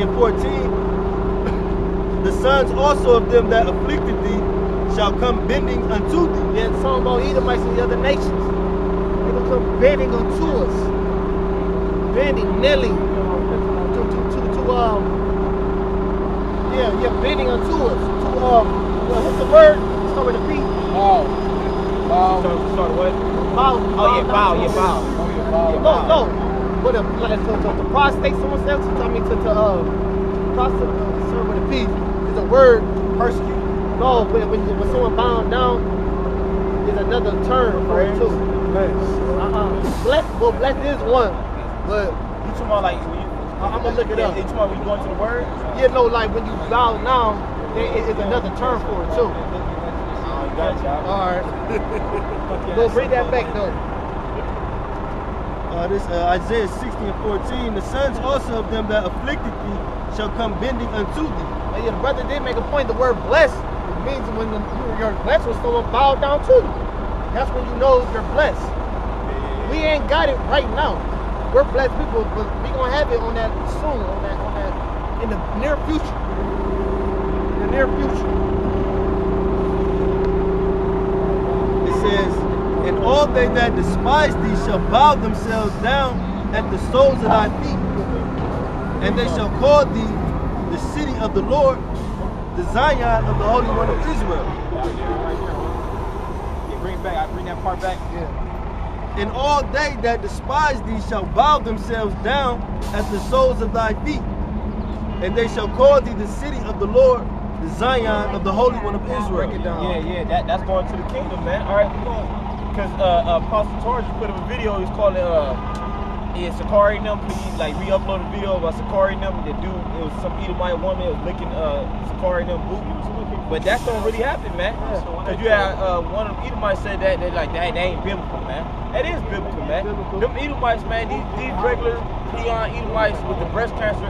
and 14, the sons also of them that afflicted thee shall come bending unto thee. Yeah, it's talking about Edomites and the other nations. They gonna come bending unto us. Bending, kneeling, bending unto us. What's the word? Start with a B. Bow. Start what? Bow. Oh yeah, bow. Yeah, bow. No. But to prostrate someone else, I mean to prostrate serve with a P is a word. Persecute. No, but when someone bound down, is another term for it too. Bless is one, but You talking about like when you? I'm gonna look it up. You talking about when you go into the word? Yeah, no, like when you bow down, there is another term for it too. Oh, you got it, y'all. All right. Go bring that back though. This Isaiah 60 and 14, the sons also of them that afflicted thee shall come bending unto thee. And yeah, the brother did make a point. The word blessed, it means when you're blessed when someone bowed down to you. That's when you know you're blessed. We ain't got it right now. We're blessed people, but we gonna have it on that soon, on that in the near future. In the near future. It says, and all they that despise thee shall bow themselves down at the soles of thy feet, and they shall call thee the city of the Lord, the Zion of the Holy One of Israel. Yeah, bring it back. I bring that part back. Yeah. And all they that despise thee shall bow themselves down at the soles of thy feet, and they shall call thee the city of the Lord, the Zion of the Holy One of Israel. Break it down. Yeah, that's going to the kingdom, man. All right, we're going, because Apostle Torres put up a video. He's calling Sakari and them. He like re-uploaded a video about Sakari and them. The dude, it was some Edomite woman that was licking Sakari and them boot. But that don't really happen, man. Because you had one of them Edomites said that they ain't biblical, man. That is biblical, man. Them Edomites, man, these regular peon Edomites with the breast cancer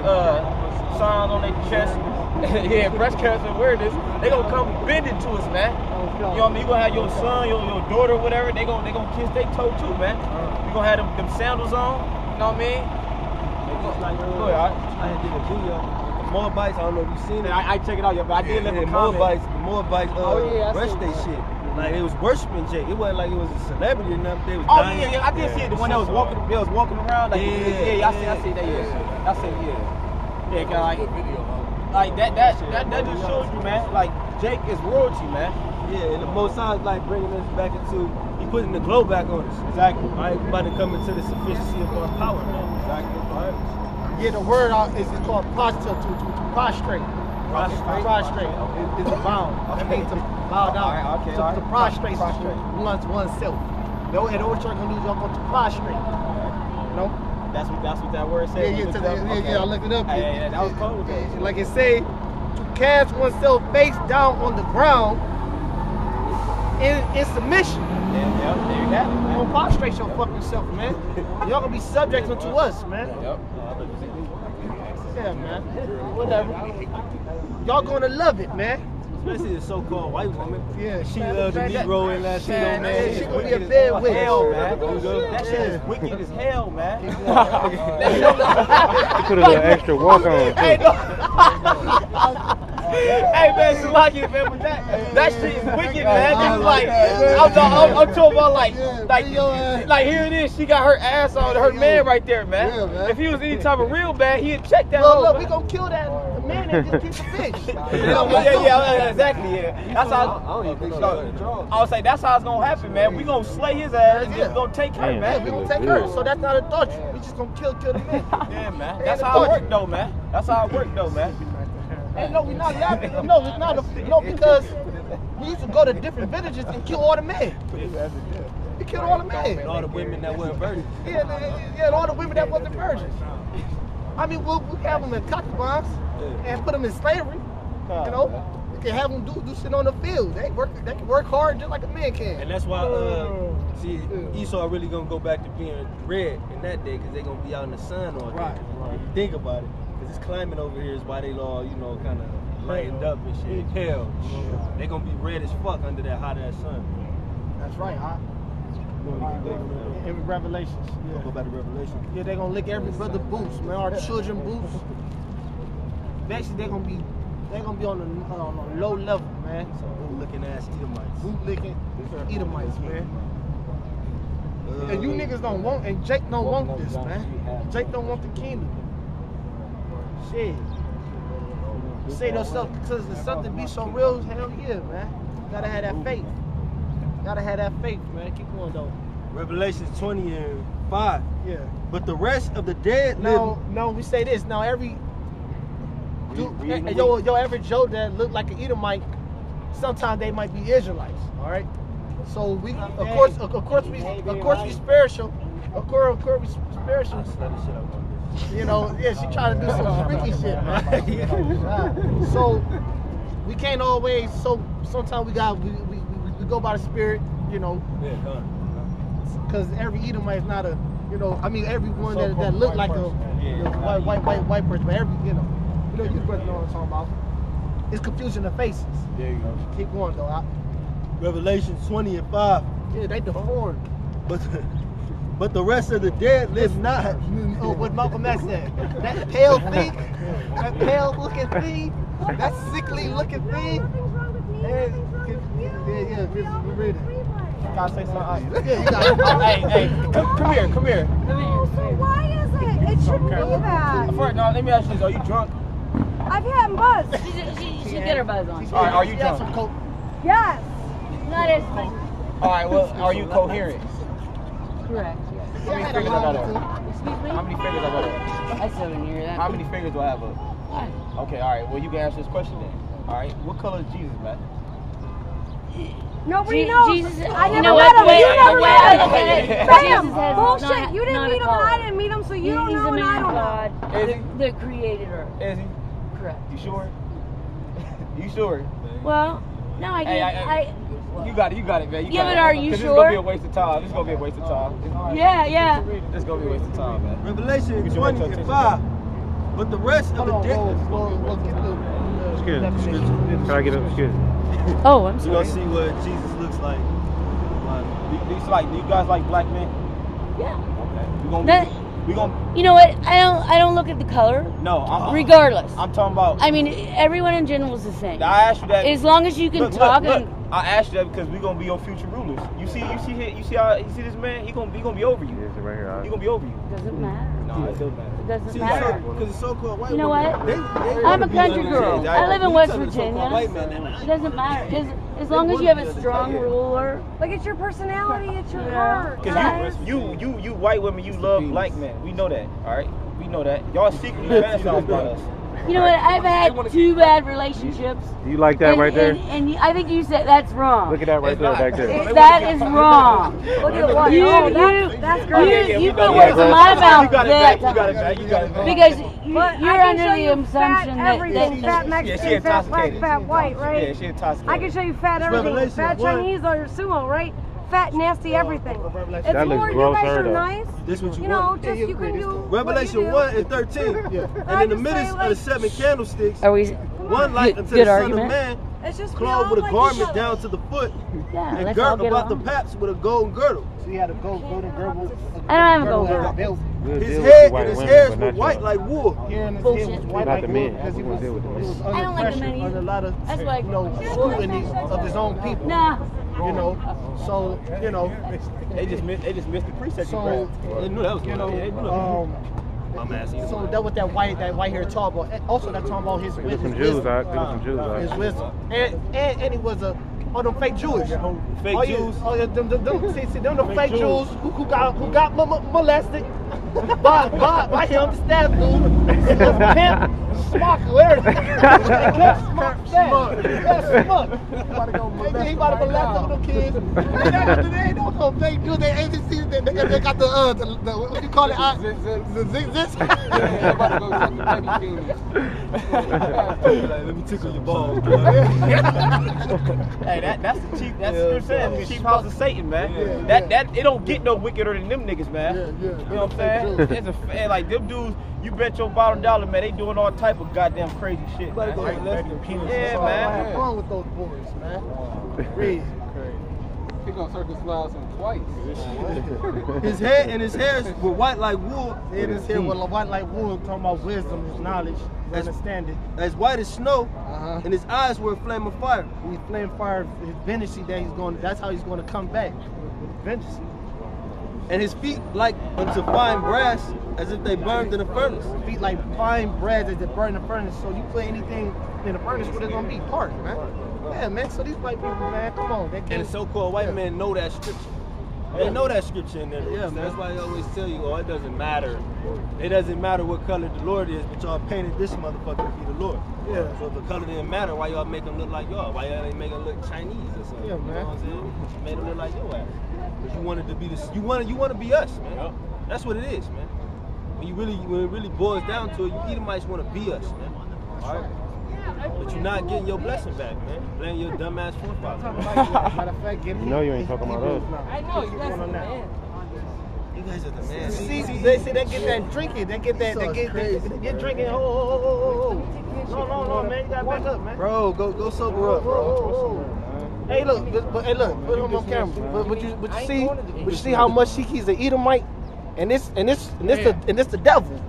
signs on their chest, yeah, breast cancer awareness, they gonna come bending to us, man. You know what I mean? You gonna have your son, your daughter, whatever, they gonna kiss their toe too, man. You gonna have them sandals on, you know what I mean? Go ahead, I had did a video. Moabites, I don't know if you've seen it. I check it out, yeah, but I did leave a comment. Moabites rushed they shit. Like it was worshiping Jake. It wasn't like it was a celebrity or nothing. They was Oh dying. yeah, I did see it. The one that was walking around. Like, I see that. Yeah, I see it. Yeah, cause like that just shows you, man. Like Jake is royalty, man. Yeah, and the Most High is like bringing us back into. He putting the glow back on us. Exactly. All right, we about to come into the sufficiency of our power, man. Exactly. All right. Yeah, the word is called prostrate. Prostrate. Prostrate is a bound. That means to bow down. To prostrate oneself. No, and what you're gonna do is you're going to prostrate. You know? That's what that word says. Yeah, I looked it up. Yeah, that was cool. Like it say, to cast oneself face down on the ground in submission. Yeah, there you have it, man. Don't prostrate your fucking self, man. Y'all gonna be subject unto us, man. Yep. Yeah, man. Whatever. Y'all gonna love it, man. Especially the so-called white woman. Yeah, She loved the Negro and Latino, man. Yeah, she gonna be a bad witch. Hell, man. That shit is wicked as hell, man. He put a little extra walk on. Hey, no. Hey, man, Salaki, man, but that shit is wicked, man. It's like, I'm talking about like here it is. She got her ass on her man right there, man. Yeah, man. If he was any type of real man, he'd check that. Look, we gonna kill that man and just keep the fish. Yeah, exactly, yeah. That's how. I would say that's how it's gonna happen, man. We gonna slay his ass and just gonna take her, Yeah, man. we gonna take her. So that's not adultery. We just gonna kill the man. Yeah, man. That's how it work, though, man. That's how it work, though, man. Hey, no, we not laughing. No, it's not. Because we used to go to different villages and kill all the men. We killed all the men. And all the women that weren't virgins. Yeah, all the women that wasn't virgins. I mean, we'll have them in concubines and put them in slavery. You know, we can have them do shit on the field. They can work hard just like a man can. And that's why, see, Esau really gonna go back to being red in that day because they're gonna be out in the sun all day. Right. If you think about it, because this climate over here is why they all, you know, kind of lightened up and shit. Hell, they're gonna be red as fuck under that hot ass sun. That's right, huh? In Revelations. Go back to Revelation. Yeah, they're gonna lick every brother boots, man. Our children boots. basically they're gonna be on a low level, man. So looking ass Edomites. Bootlicking Edomites, man. And you niggas don't want, and Jake don't want this, man. Jake don't want the kingdom. Shit. Say those stuff because the something be so real, hell yeah, man. Gotta have that faith. Gotta have that faith, man. Keep going though. Revelation 20:5. Yeah. But the rest of the dead live. No, we say this. Now every Read yo, every Joe that look like an Edomite, sometimes they might be Israelites. All right. So we, of course, we spiritual. Of course, we spiritual. You know, yeah, she trying to do some freaky shit, man. So we can't always. So sometimes we go by the spirit, you know. Yeah, Because every Edomite is not a, you know. I mean, everyone that look like a white person, but every, you know you brother know what I'm talking about. It's confusion of faces. There you go. Keep going though. Revelation 20:5. Yeah, they deformed. But the rest of the dead live not. Oh, what Malcolm X said. That pale thing, that pale looking thing, that sickly looking thing. Yeah, just read it. You gotta say something. Yeah, you got it. Hey, come here. So why is it? It shouldn't be that. First, now let me ask you this: are you drunk? I've had buzz. She get her buzz on. All right, are you Yeah, drunk? some coke. Yes. Not as All right, well, are you coherent? correct. How many fingers I got up? Excuse me? How many fingers I got up? I still didn't hear that. How many fingers do I have up? Okay, all right. Well, you can answer this question then. All right. What color is Jesus, man? Nobody knows. Jesus, I you never know met what? him. Wait, You never wait, met him. wait. Bam! Jesus has Bullshit. not- You didn't not a meet him, and color. I didn't meet him, so you don't He's know, a and I man don't of know. God Is he? that created her. Is he? Correct. You sure? You sure? Well, no, I Hey, can't. You got it, man. You Yeah, got but it. are you 'Cause sure? It's gonna be a waste of time. It's gonna be a waste of time. Yeah. It's gonna be a waste of time, man. Revelation 20:5. But the rest of Hold the on, dead. we'll get the Excuse me. definition. Can I get up? Excuse me. Oh, I'm We're sorry. gonna see what Jesus looks like. Do you guys like black men? Yeah. Okay. We gonna. You know what? I don't look at the color. No. Regardless. I'm talking about. I mean, everyone in general is the same. I asked you that. As long as you can Look, talk look, and. I asked you that because we're gonna be your future rulers. You see this man? He gonna be over you. Yes, right here. He gonna be over you. Doesn't matter. No, it doesn't matter. It doesn't See, matter. because the so-called white You know women, what? they I'm a be country under girl. the I live in you West tell the so-called Virginia. white man, It doesn't matter. As long as you have a strong ruler. Like, it's your personality, it's your heart. Guys. Cause you white women, you love black men. We know that. All right, we know that. Y'all secretly fantasize about us. You know what? I've had 2 bad relationships. Do you like that right there? And I think you said that's wrong. Look at that right there, back there. That is wrong. Look at what? That's great. You put words in my mouth. You got it back. You got it back. You got it back. Because But you're I can under show the you assumption fat that everything, fat she Mexican, fat black, intoxicated. fat white, right? Yeah, she intoxicated. I can show you fat everything, Revelation fat 1. Chinese or sumo, right? Fat, nasty, everything. It's That looks more you gross, guys her, are though. nice. This what you You know, want. just you can do Revelation what you 1:13. Yeah. And in the just midst say, of like- the 7 candlesticks, Are we? one light Good- unto good the Son argument. of Man, It's just clothed with a we all like garment each other. down to the foot, Yeah, and let's all girt get about the along. paps with a golden girdle. So he had a golden girdle. I don't have a golden girdle. Belt. We'll His deal with head you white and his women, hairs but were not white y'all. like wool. Here in his Bullshit. head was white Not like the wool men. because he We'll was, deal with the he men. was I under don't like the pressure, men either. under a lot of That's why- scrutiny of his own people. Nah. You know, so you know, They just missed the preset. so They knew that was you going on. know, so that was that white hair talk about. Also, that talking about his Give us wisdom. some Jews out. Give us some Jews His out. wisdom, and he was a them fake Jewish. Fake Oh, yeah. Jews. Oh yeah, them the fake Jews who got molested by him, the staff dude, the pimp, smock, everything. Smock. He about to molest all them kids. They ain't no fake Jews. They ain't see they got the what you call it? This. Let me tickle your balls, boy. Hey, that's the chief. That's what you're saying. The chief house of Satan, man. That it don't get no wickeder than them niggas, man. You know what I'm saying? It's like them dudes. You bet your bottom dollar, man. They doing all type of goddamn crazy shit, man. Yeah, Yeah, man. What's wrong with those boys, man? Crazy. He gonna circumcise him twice. His head and his hairs were white like wool. Head and his hair was white like wool, talking about wisdom, his knowledge, As- understanding. As white as snow, and his eyes were a flame of fire. He's flame fire, his vengeance that he's going. That's how he's going to come back with vengeance. And his feet like unto fine brass, as if they burned in a furnace. Feet like fine bread as they burn in the furnace. So you put anything in the furnace, what it's gonna be? Hard, man. Yeah, man. So these white people, man, come on. They And can't. the so-called white men know that scripture. They know that scripture in there. Yeah, that's why they always tell you, oh, it doesn't matter. It doesn't matter what color the Lord is, but y'all painted this motherfucker to be the Lord. Yeah. So if the color didn't matter, why y'all make him look like y'all? Why y'all ain't make him look Chinese or something? Yeah, You know man. what I'm saying? You made him look like your ass. Because you wanted to be this. You want to be us, man. That's what it is, man. When it really boils down to it, you Edomites want to be us, man. All right. But you're not getting your blessing back, man. Playing your dumbass forefather. Matter of fact, You know you ain't talking about us. I know, you guys are on that. man. You guys are the man. See, they get that drinking. They get that. They get drinking. Oh. No, man. You gotta back up, man. Bro, go sober up, bro. Hey, look, put him on camera. But you see how much he's an Edomite, and this the devil,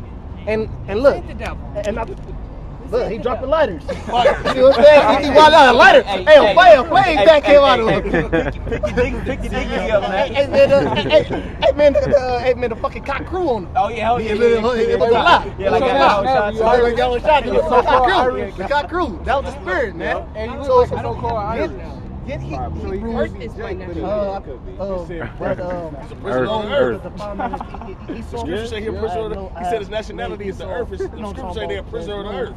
and look, The devil. and look, he dropping lighters. You know what I'm saying? He wild out lighter. Hey, a flame back came out of him. Pick your diggy up, man. Hey man, the fucking cock crew on him. Oh yeah, Yeah, like that. The cock crew. That was the spirit, man. And you So look like a so-called Irish. get he Earth is my natural. Earth. The Scripture say here, prisoner of the, he said his nationality is the earth. The scripture say they're a prisoner of the earth.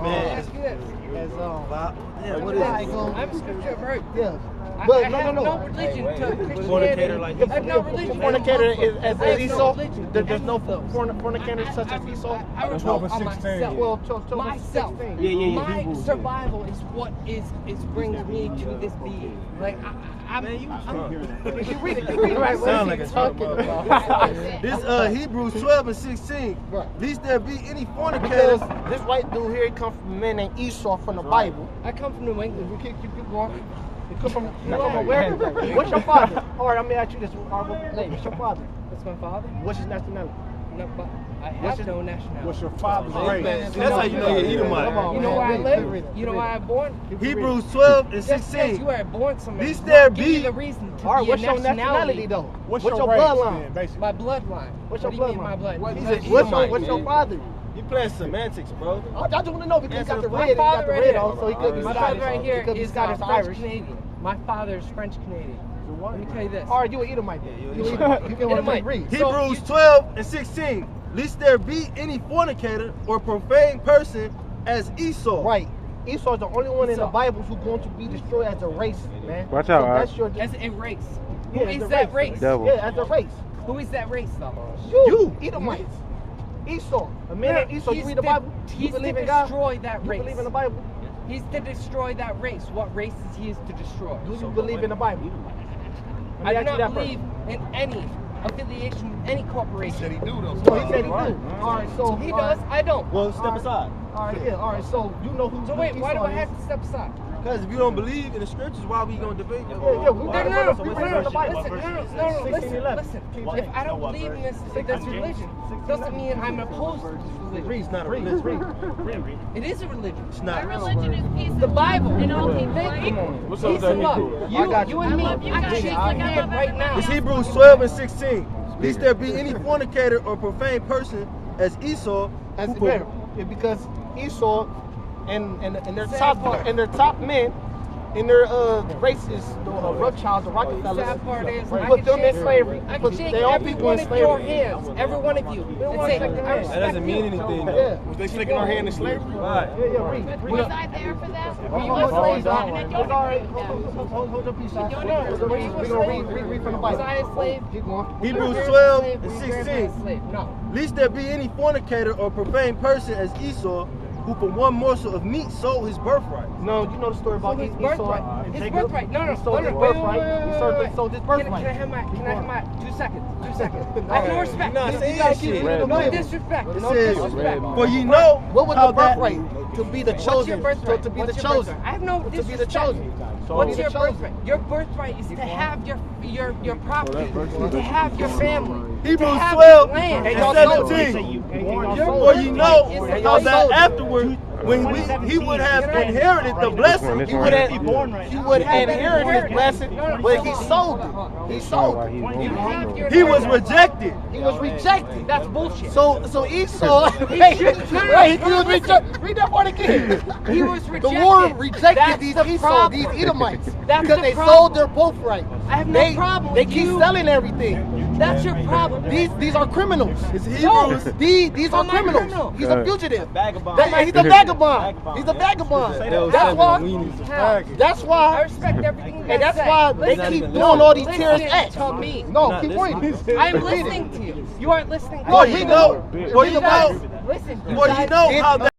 Man. That's good. Yeah, what is it? I'm a scripture of earth. Yeah. I But have no. no religion to Fornicator Christianity. like I have no religion. Fornicator is I as have Esau. no religion. There's no fornicator such as Esau. I revolt on myself. Well, Myself. My survival is what is brings me to this being. Like I'm You read it right. Sound like What a is he talking talking about? This Hebrews 12 and 16. Right. Least there be any Because fornicators. this white dude here, he come from a man named Esau from the Bible. I come from New England. You keep going. You come from where? What's your father? All right, I'm gonna ask you this. What's your father? That's my father. What's his nationality? No, but I have no nationality. What's your father's Hey, race? that's how you know you're Come Edomite. on. You know where I man. live? You know where I'm born? Hebrews 12 and Yes, yes, 16. you are born somewhere. Least It's there not giving you be- the reason to All right, be a what's your nationality though? What's your your race, bloodline? then, basically? My bloodline. What's What your do you mean my bloodline? bloodline? He's a What's Edomite, your man. father? You playing semantics, bro. I just want to know because he got the My red. He got father the right red here. on, so he could be My Scottish. father right here He could be is Scottish French Irish. Canadian. My father is French Canadian. Let me tell you this. All right, you an Edomite. you You Edomite. can Edomite. read. Hebrews 12 and 16. Least there be any fornicator or profane person as Esau. Right. Esau's the only one in the Esau. Bible who's going to be destroyed as a race, man. Watch out, So that's Art. your As a race. Yeah, Who as is a that race? Devil. Yeah, as a race. Who is that race though? You, Edomites. Esau. A man named Esau. You He's read the to- Bible? You He's believe to in God? destroy that You race. believe in the Bible? He's to destroy that race. What race is he to destroy? Do you believe in the Bible? I Let do me ask you not that believe in any affiliation with any corporation. Said he do though. No, he said he do. All right, so He all does, right. I don't. Well, step aside. All right, yeah, all right. So you know who? So wait, why do Esau I have is. to step aside? Because if you don't believe in the scriptures, why we gonna debate? Yeah, we No, read no, we read in the Bible. listen, listen. If I don't believe in this religion, doesn't mean I'm opposed to this religion. Read's not a religion. It is a religion. It's not. religion is peace The Bible. and all people Thank you. What's up Peace with and that love. Hebrew? I got You and me. I love you I guys shake just your like I hand love right now. It's Hebrews 12 and 16. Least there be any fornicator or profane person as Esau, As who better, because Esau and their Sad top part. men in their races, the Rothschilds, the Rockefellers, Sad part is, I put can them in shake- slavery. I Put can shake their own every people one in of your slavery. hands, every one of you, and say, I that respect doesn't mean you. anything Yeah. though. Was they sticking our hand in slavery? Right. Yeah, read. Was I there for that? Were you Hold a slave? on. And Hold I on. Hold your peace out. No, no, We're going to read from the Was Bible. I a slave? Keep going. Hebrews Were 12 you a and slave? Were you a 16. slave? No. Least there be any fornicator or profane person as Esau, who for one morsel of meat sold his birthright. No, you know the story about So his Esau birthright. and His Jacob? birthright. No, no, He sold no, his no. Wait, birthright. wait, He sold his birthright. Can I have my 2 seconds? 2 seconds. I have no respect. You're not You saying gotta shit. keep it in No disrespect. It No says, disrespect. for you know What was how the that birthright? To be the What's your chosen. birthright? To be the What's your chosen. birthright? I have no To be the disrespect. chosen. So What's your birthright? Your birthright is to have your property, to have your family. Hebrews have 12 land. and y'all 17. For you know how that afterward, when he would have inherited the blessing, He would have inherited his blessing, but he sold it. He sold it. he was rejected. He was rejected. That's bullshit. So Esau, he was rejected. Read that part again. He was The rejected. Lord rejected That's these the Esau, problem. these Edomites, That's because the they problem. sold their birthright. I have no problem They with keep you. selling everything. That's your problem. These are criminals. It's Hebrews. These are I'm not a criminals. criminal. He's a fugitive. Vagabond. He's a vagabond. He's a vagabond. That's why. That's I why. respect everything you And guys that's say. why they Listen, keep doing all these listen terrorist acts. to me. No, keep reading. I'm listening to you. You aren't listening to No, me. he know. Well, you know, Listen. well, you know how that